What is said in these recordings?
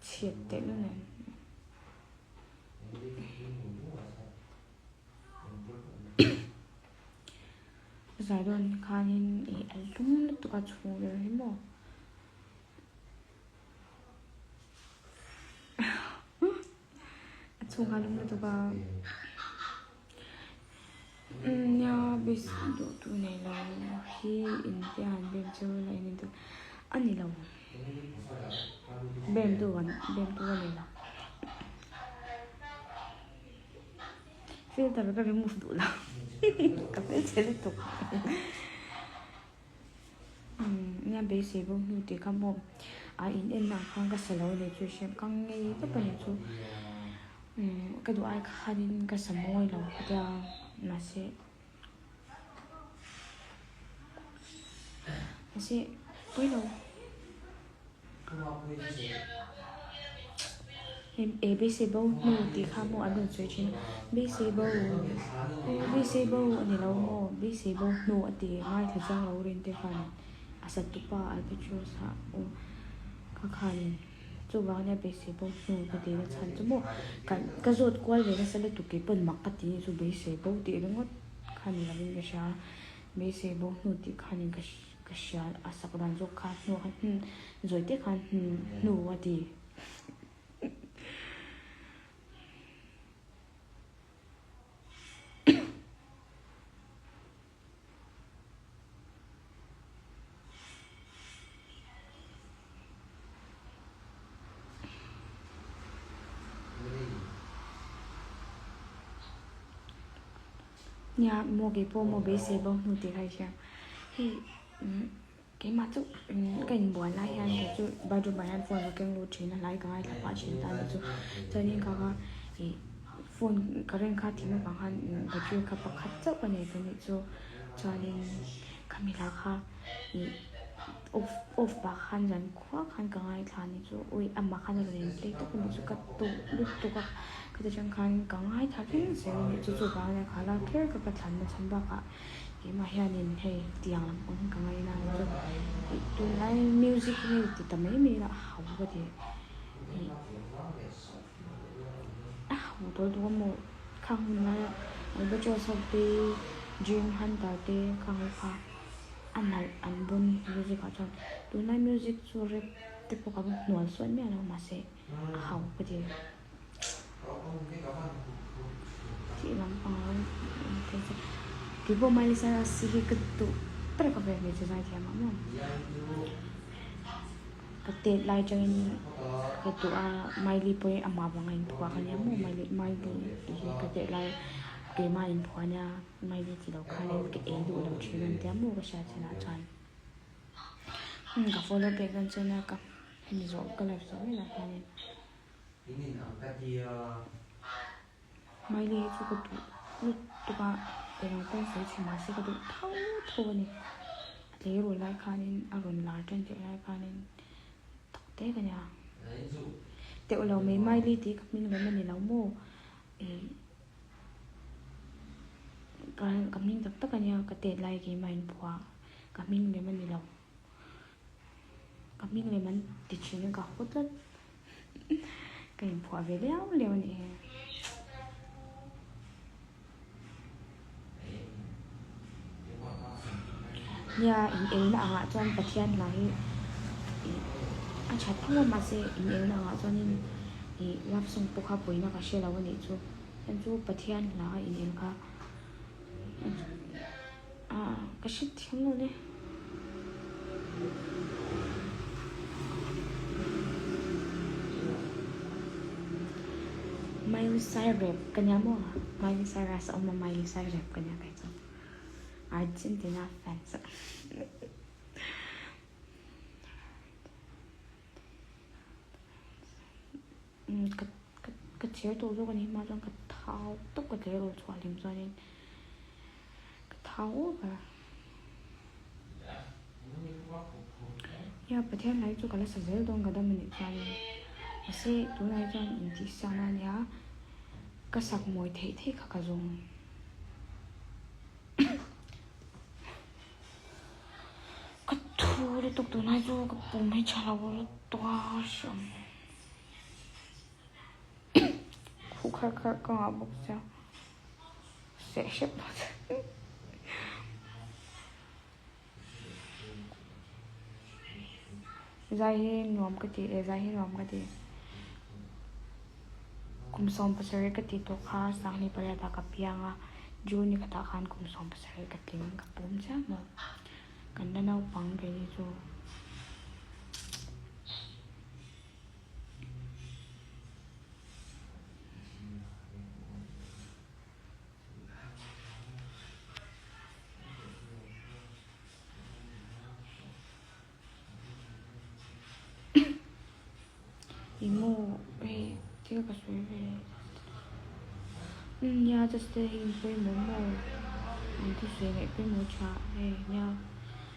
เฉียดเต็มนั่นแหละสายโดนคานินอัลลุ่มตัวกระชูเลยเห็นบ่ชูคาลุ่มตัวกเนี่ยบิสดูตัวนี้เราที่อินเดียนเบมเจออะไรนี่ตัวอันนี้เราเบมตัวนี้เราฟิลเตอร์ก็เป็นมุฟดูละกับเป็นเซเลตุกเนี่ยเบสิบุนูติคำบอกอินเอ็นนักฟังก็สโลว์เลยจุดเชื่อมกังไงก็เป็นจุดก็ดูไอ้คันก็สมอยเราจะมาเสียไปเราเบสิบุนูติคำบอกอันนั้นช่วยชินเบสิบุอันนี้เราโม่เบสิบุนูอันที่ง่ายที่จะเราเรียนได้ฟังอาศัยตุปะอันเป็นช่วยสาวก็คันจู่ว่าเนี่ยเบสิบุนูก็ดีนะฉันจะบอกกันก็จดกว่าเลยนะสเลตุกิเป็นมักกะตีจู่เบสิบุตีเรื่องว่าคันนี้เราเป็นก็ใช่เบสิบุนูตีคันนี้ก็ใช่อาศัยกันจู่คันนูคันจู่ที่คันนูว่าดีเนี่ยโมเกโปโมเบสิบุนูตีใครเชื่อเฮ้cái mà chú cái buồn lại hay chú bao giờ bạn phone và cái lưu trình lại cái là quá trình ta chú cho nên cái phone cái rèn khát thì nó bằng hành cái chú cái bạc khát chấp cái này chú cho nên camera khá off bạc hành dần quá hành cái này là này chú ui âm bạc hành rồi nên lấy tất cả chú cái tụ lúc tụ cái chẳng hành cái này thà cái gì này chú bảo này khá là cái thành nó thành bạc à cái mà hiện nay hay tiếng lắm ông cái ngày nào rồi tôi lại music này thì tầm mấy mình là hậu cái gì hậu tôi một khang là bây giờ sau khi gym han ta thì khang pha anh này anh bun music ở trong tôi lại music rồi tiếp tục các nuôi xuân mẹ nó mà sẽ hậu cái gì chị lắm thế thì vô Miley Cyrus sih ketu terus apa yang dia cakap mama ketet lai jangan ketu Miley pun amma bangain puan kan mu Miley ini ketet lai ke main puannya Miley tidak kalian ke edu dalam channel dia mu ke saya cina can nggak follow back kan channel kan Mizo ke live story lah kan Miley itu ketu lu tu kanเราต้องใช้ชิมาสิกระดูกเท่าโทนี่เลี้ยรุ่นไล่คานินอรุณลาจนเจอไล่คานินตกเต้กันยังแต่เราไม่รีดีกับมินเลยมันนี่เราโม่การกับมินตักกันยังกระเตะไล่กี่มันผัวกับมินเลยมันนี่เรากับมินเลยมันติดเชื้อกับคนละกันผัวไปแล้วนี่ya in na anga chuan pathian lai a that thua ma se in na anga chuan in love song pokha poina ka shela wani chu an chu pathian la in ka ka shit thiam le Miley Sairêp kanya mo Miley Cyrus oma Miley Sairêp kanya kai chu Argentina fans cái chế độ rồi này mà trong cái tháo tất cả chế độ chọn điểm cho nên cái tháo và ya bữa thiên này cho cái là sử dụng cái đó mình cho nên sẽ tối nay cho những tí sang anh nhá cái sạc mồi thế cả dùng cái thua đi tục tối nay cho cái bụng hay chả là bao to xong thu khar con à bốc sao sẽ xếp dài hin ngom cái gì dài hin ngom cái gì kum som pasari cái gì to khá sang ni para ta kapianga juni kata khan kum som pasari cái tiếng kapum cha mo kan na pang cái gì cho imo hey tiga kasui về nhà just stay in với momo anh thì suy nghĩ với mua trà hey nha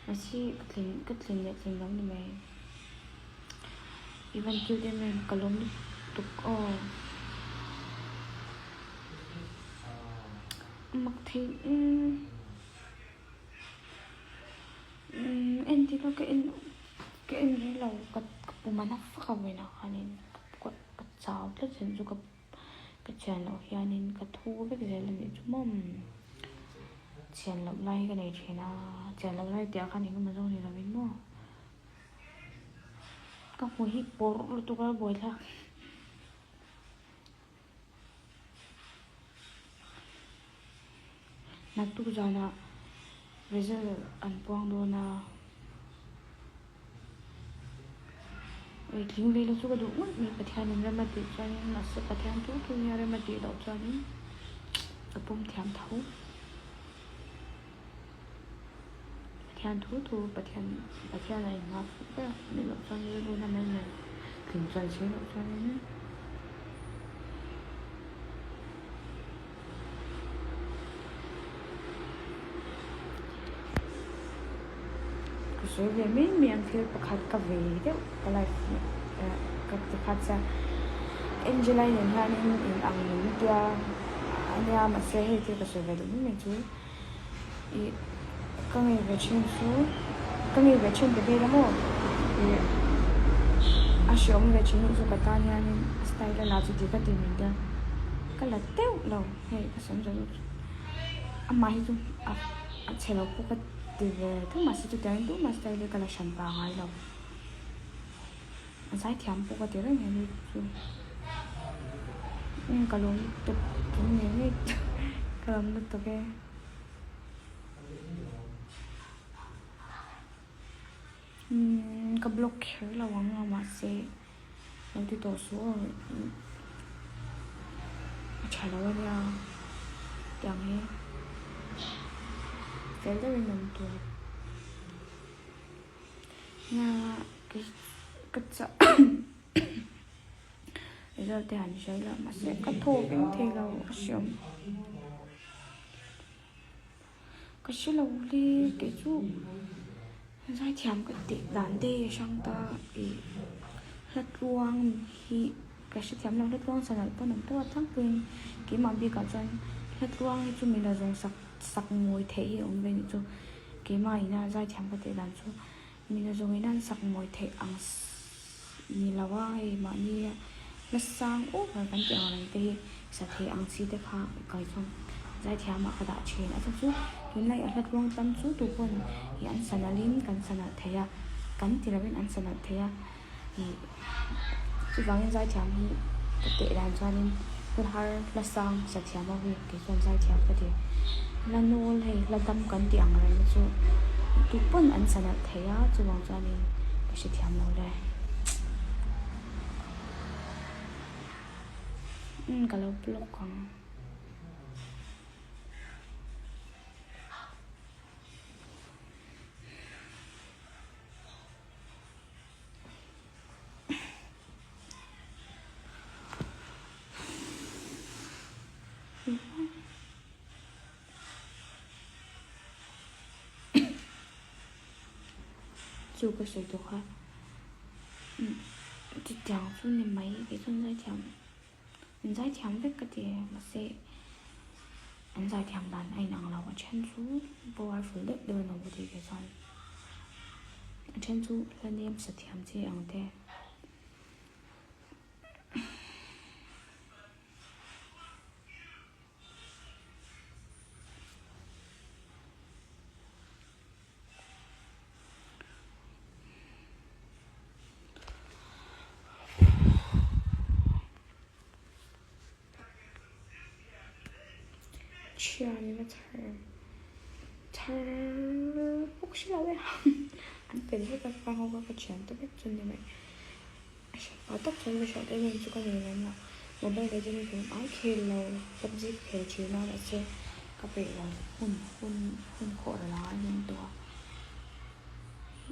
mà chỉ cất lên nhẹ lên lắm đi mày even kêu đến mình cả lông đi tục mặc thì em thì nó cái em thấy là cái mà nó phát không về nào nên cái sao tất nhiên dù cái chèn nào nên cái thu với cái này là những chút mầm chèn lợn lai cái này chỉ là chèn lợn lai tiếc cái này cái mà giống như là mình mua các mùi hít bột rồi tôi có bồi ra nát tu ra na bây giờ ăn quang đồ na vậy tiếng về là số cái đúng mình phải theo nên ra mà để cho nên là sẽ phải theo tu nhà ra mà để đậu cho nên ở bông theo thấu theo thu phải theo này ngọc cái nên đậu cho nên luôn năm nay này thỉnh trời chế đậu cho nên rồi về mình thì bắt khát cà phê đấy, cái này cái khát sa Angela này ha nên ăn những cái anh em mà sẽ hay thì cái sự về đúng mình chú, cái này về chuyên số, cái này về chuyên về lắm rồi, ông về chuyên số cái ta nha nên style là chỉ cái tiền mình ra, cái là téo lâu hay cái sống rồi, mà hi chung chế lâu cũng cái thì thứ mà sẽ cho đúng mà style cái là sản phẩm hay lâu anh sai thiam phụ cái tiếng này đi chứ cái lồng tục cũng nhiều này cái lồng tục cái cái block là vắng mà sẽ nó thì tổ số trả lời ra chẳng hết cái đó mình tuổi nha cái sợ bây giờ thì hẳn giấy là mà sẽ cắt thô cái thế là xong cái sự là đi cái chú giải thèm cái tiệm đàn đê sang ta thì lật ruang thì cái sự thèm làm lật ruang sau này con nằm to thắc bên cái mà bị cả chân lật ruang thì chúng mình là dùng sặc mùi thể hiện về cho cái mà là giải thèm cái tiệm đàn chú mình là dùng cái đàn sặc mùi thể ăn như là vai mà như là sang ốp và cái tiếng này thì sẽ thể ăn xí được ha cái trong giải thèm mà cái đã chuyện ở trong chú hiện nay ở lật ruang tâm chú tụ quân thì ăn sẵn là lín cần sẵn là thế à cắn thì là bên ăn sẵn là thế à thì chỉ có những giải thèm thì cái tệ đàn cho nên con har là sang sẽ thèm bao việc cái con giải thèm có thể là nô hay là tâm cắn tiếng này chú tụ quân ăn sẵn là thế à chú bằng cho nên cái sẽ thèm lâu đây kalau blok kan chưa có sự thuộc ha thì chẳng số này mấy cái con giải thèm anh giải thèm với cái gì mà sẽ anh giải thèm đàn anh năng là chân chú bao ai phụ được đơn nào thì cái son chân chú là niệm sẽ thèm gì ăn thế 치아니가 잘 혹시나 왜 안 빼니까 방어가 같이 안 떠겠잖니 tóc chân bây giờ đây mình chỉ có nhìn thấy là một bên cái chân mình ái khi lâu tập dịp kể chứ nó là sẽ có vẻ là hun khổ là nhưngตัว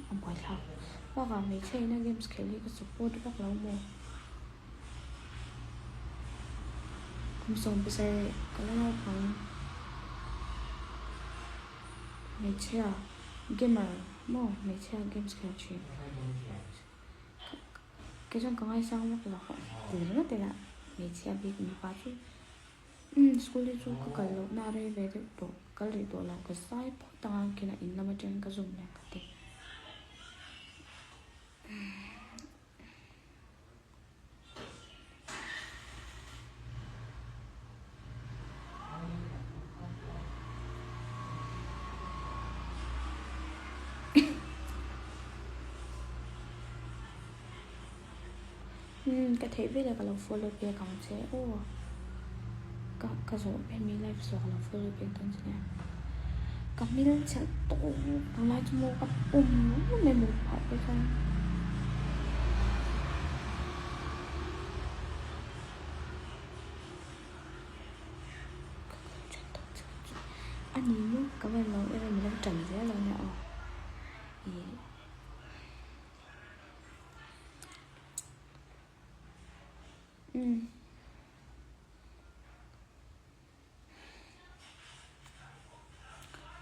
ông quay thao và cả mấy chơi nó games kể đi có support các lâu mồ cũng xong bây giờ có lâu khoảng mấy chơi à gamer mồ mấy chơi games kể chứ cái trong có ai sao mà là họ từ rất là mấy chị bị cũng phá chứ school đi chú có cái lúc nào đây về được tổ cái lì tổ là cái sai bỏ tăng cái này in làm trên cái dùng này cái cái thế biết là cái lâu follow kia còn sẽ cái số bên Miley số là follow bên tân sẽ cái Miley sẽ tổ thằng này chúng mua cái mình một học cái con anh nhìn nhá các bạn nói em mình đang trần dễ lần nào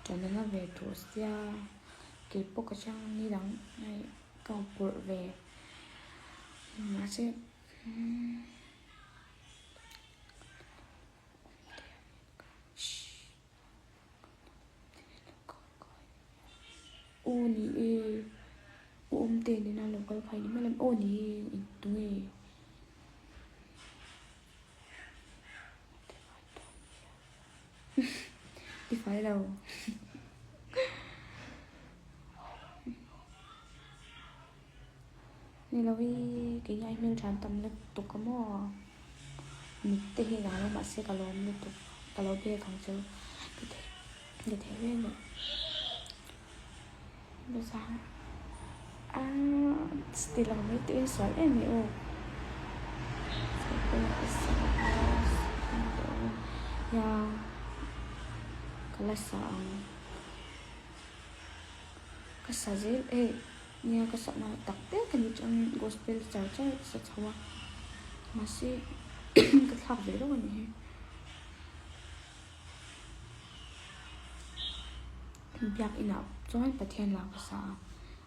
cho nên là về thủ xe cái bộ cái trang đi đắng này cầu bự về nó sẽ ô nì ôm tiền để nào làm cái phải mà làm ô nì tụi đi phải đâu nên là vì cái ngày mình chán tâm lực tục có mò mình tê hình nào mà sẽ cả lồng liên tục cả lồng bia càng chơi cái thế bên này bây giờ still là mấy tiếng xoáy em nhỉ ô ya cái sa dễ nha cái sợ nào đặc biệt cái như trong gospel chào chơi sợ chào mà si cái học dễ đó nhỉ biak ina chuan pathian la ka sa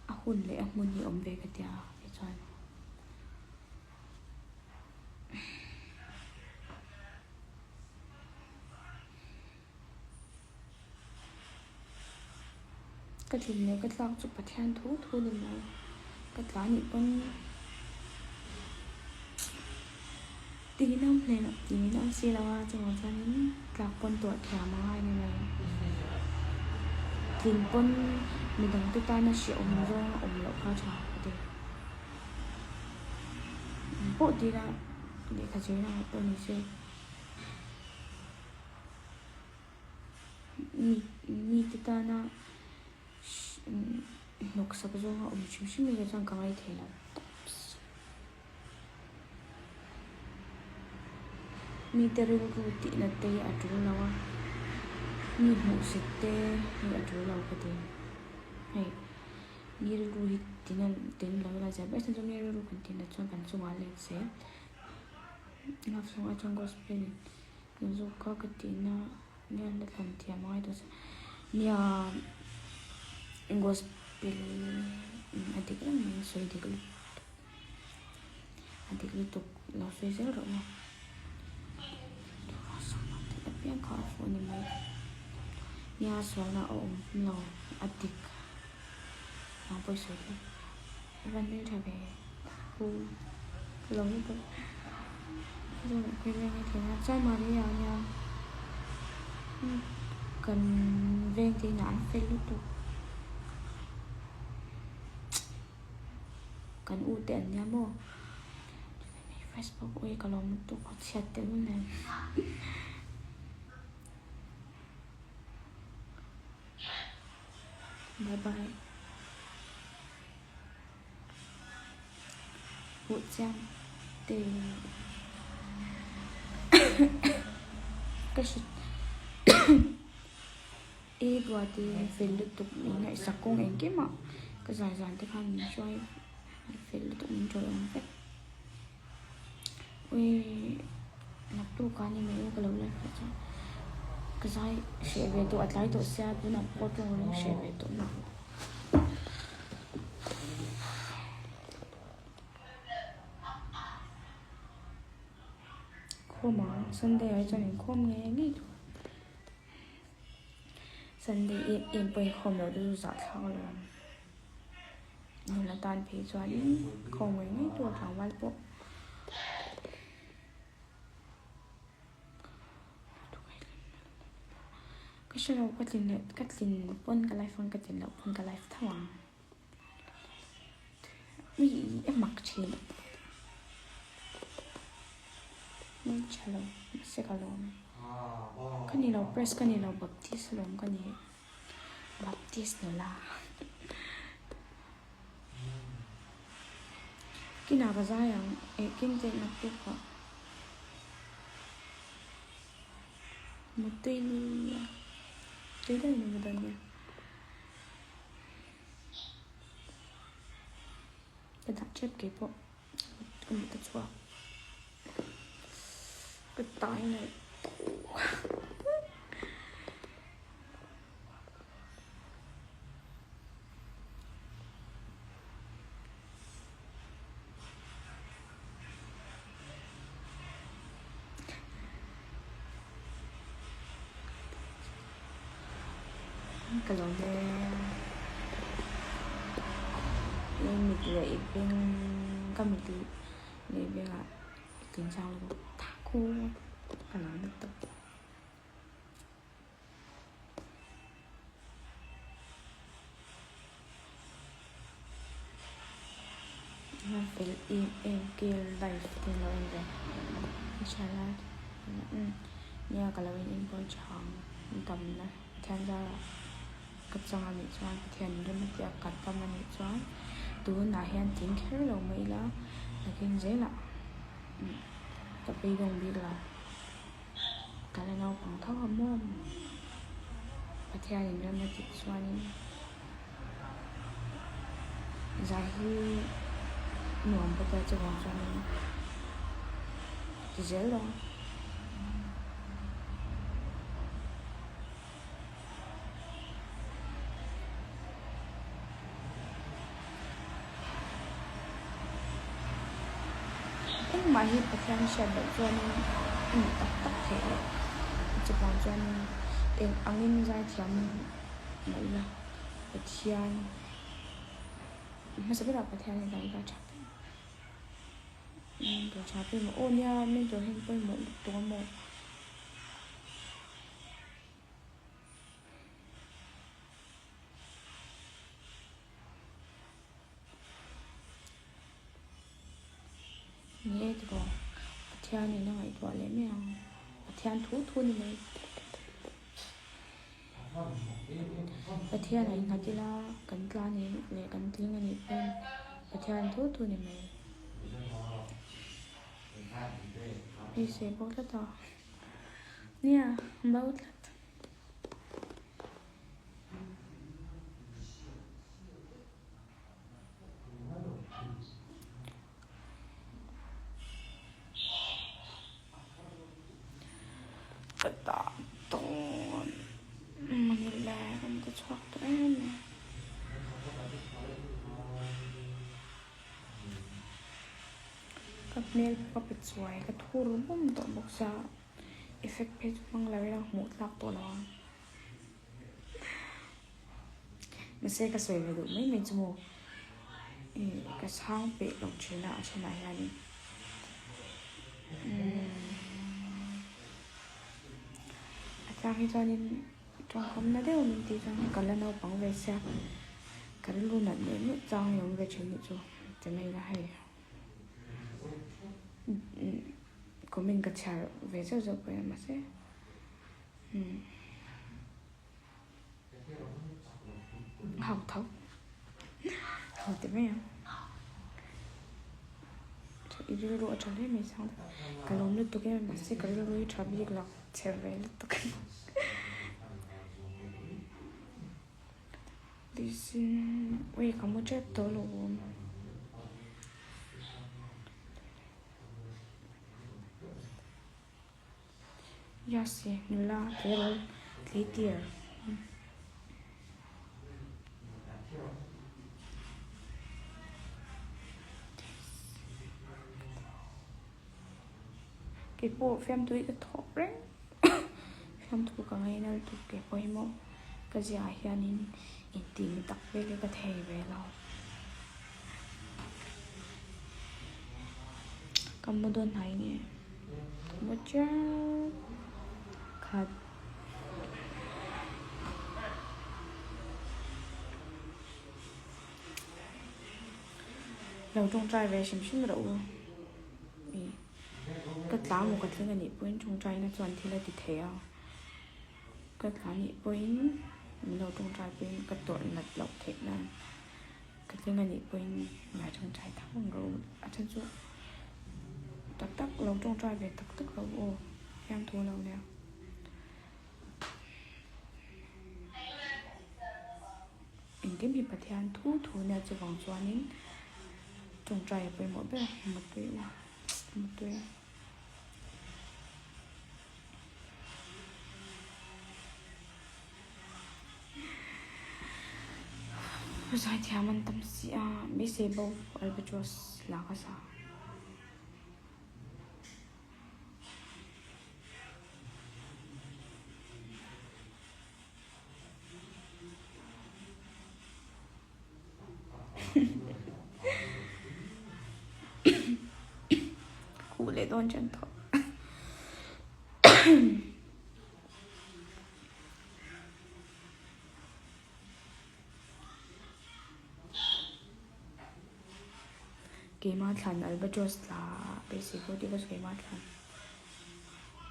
a hun le a mun hi om ve ka tia e chuan cái thìn này cái lăng chụp pathian thu đi mà cái lá nhị con tí năm này nè tí năm xí là cho nó cho những các con tuổi thả mà hai này tin pon mình đang tự tay nó sẽ ôm lộc cao trào cái bộ đi ra để cả chế nào tôi mình sẽ mi tự tay nó lộc sắp rồi ôm chút xíu mình đang cầm ai thế là mi terus kuti na te atul lawa mi mu sitte mi atul lawa kati hey mi ru hit tin lawa la jabe sa mi ru kuntin na chon kan chunga le se ngap songa chong gospel no zo ka kati na nyan la kan tia mai to nia gospel adik la mi so adik lu to la so se ro ma yang kau phone ni mai ya soalnya lo adik ang boy so van đi thà về khu lâu như vậy rồi quay về ngày thì là trai mà đi nha cần ven thì nãy phải lúc tục cần ưu tiên nha bố Facebook ơi kalau untuk chat luôn này bye bye vụ trang thì cái sự ý đồ thì phải liên tục mình lại sạc công anh kiếm mà cái dài dài thì không mình chơi phải liên tục mình chơi ông phép ui nắp tu cá như mấy cái lâu lại phải chơi cái dài sẽ về tụ lại tụ xe bữa nào có trong nó sẽ về tụ nào khô mà Sunday ở cho nên khô nghe đi Sunday em bay khom rồi đưa giọt thao rồi nên là toàn phải cho đi khom ấy ngay tuổi thằng văn bộ cái số đầu cắt linh pon cái life phong cắt linh pon cái life thao vì em mặc chỉ nên chả lâu sẽ cả lâu cái này là press cái này là baptist luôn cái này baptist nữa là cái nào cái ra yang kinh tế nạp tục cả một tí đây là một đơn nha cái đặt chép cái bộ cái một cái chua cái tay này cái lồng này lên mịt vậy bên cái mịt này bên là tính sao luôn thả khô cái lồng nó tập nó phải em kia live thì nó em về inshallah nha cái lồng em có chọn tầm này tham gia cắt răng anh cho anh thiền đến mất tiệc cắt tâm anh cho tôi là hiện tính khá là mấy là kinh dễ lắm tập đi đồng biết là cái này nó cũng thấu hầm mồm và theo những cái mất tiệc cho anh dài hơi nuông bây giờ cho anh thì dễ luôn mà hiện tại đang xem bệnh cho nên tắc thể chụp bằng cho nên em ăn in ra chấm mấy là bệnh chian nó sẽ biết là bệnh chian này là chặt rồi chặt bên một ô nha nên rồi hình bên mộtตัวmột nghe thì có theo này nó phải gọi lấy mèo theo thú này theo này là chỉ là cắn cá này để cắn tiếng này bên theo thú này mày đi xe bớt là to nè bớt là tao tông mình là không có chọc đấy nè các nail puppet xoay các thu rung bông tổ bốc ra effect page mang lại là một lạc tổ nó mình sẽ cái xoay về được mấy mình chung cái sáng bị lồng trên này là đi khi cho nên trong không nó đều mình thì trong còn lần nào bằng về xe cái luôn là đến nước trong nhóm về chuyện rồi cái này là hay của mình cả trả về rất rồi mà sẽ hào thấu hào tiếp mấy em 이리로 저래 매상 갈롬을 또 그냥 마시 갈롬을 잡이라 제vel 또 this 왜 가무제 돌로 야시 눌라 배를 레디어 cái bộ phim tôi cái thọ đấy phim tôi cả ngày nay tôi cái bộ hiểm cái gì ai hiện in tìm đặc biệt cái thề về lâu cầm một đôi này nè một chút khát lâu trong trai về xem phim đâu cái lá một cái thứ này nhỉ bên trong trai nó toàn thì là bị theo cái lá nhỉ bên mình đâu trong trai bên cái tuổi là lộc thiệt là cái thứ này nhỉ bên mà trong trai thắng rồi ở trên chỗ tắc tắc lâu trong trai về tắc tắc lâu ô em thua lâu nè mình cái bị bật thiên thu nè chỉ vòng xoan nín trong trai bên mỗi bên một tuổi Rồi thì mình tâm sự Mizo albatross là cái sao cụ lệ đón chân thọ cái mà thằng albatross là basic của điều cái mà thằng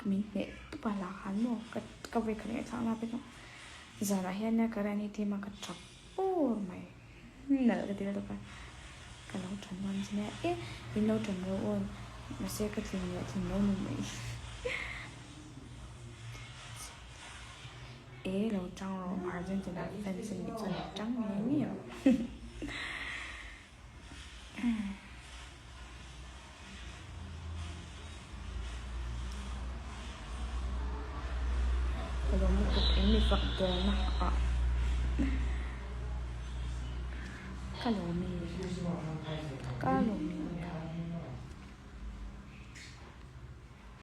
mình nè tụi bà là hắn mà cái việc này thằng nào biết không giờ là hiện nay cái này thì mà cái chọc ô mày nợ cái điều đó cái lâu trần luôn chứ nè ế mình lâu trần lâu ôn mà sẽ cái gì nữa thì lâu mình mới ế lâu trăng rồi Argentina fan sinh nhật cho nó trắng nhé nhiều kalau mau ini faktor nah kalau mi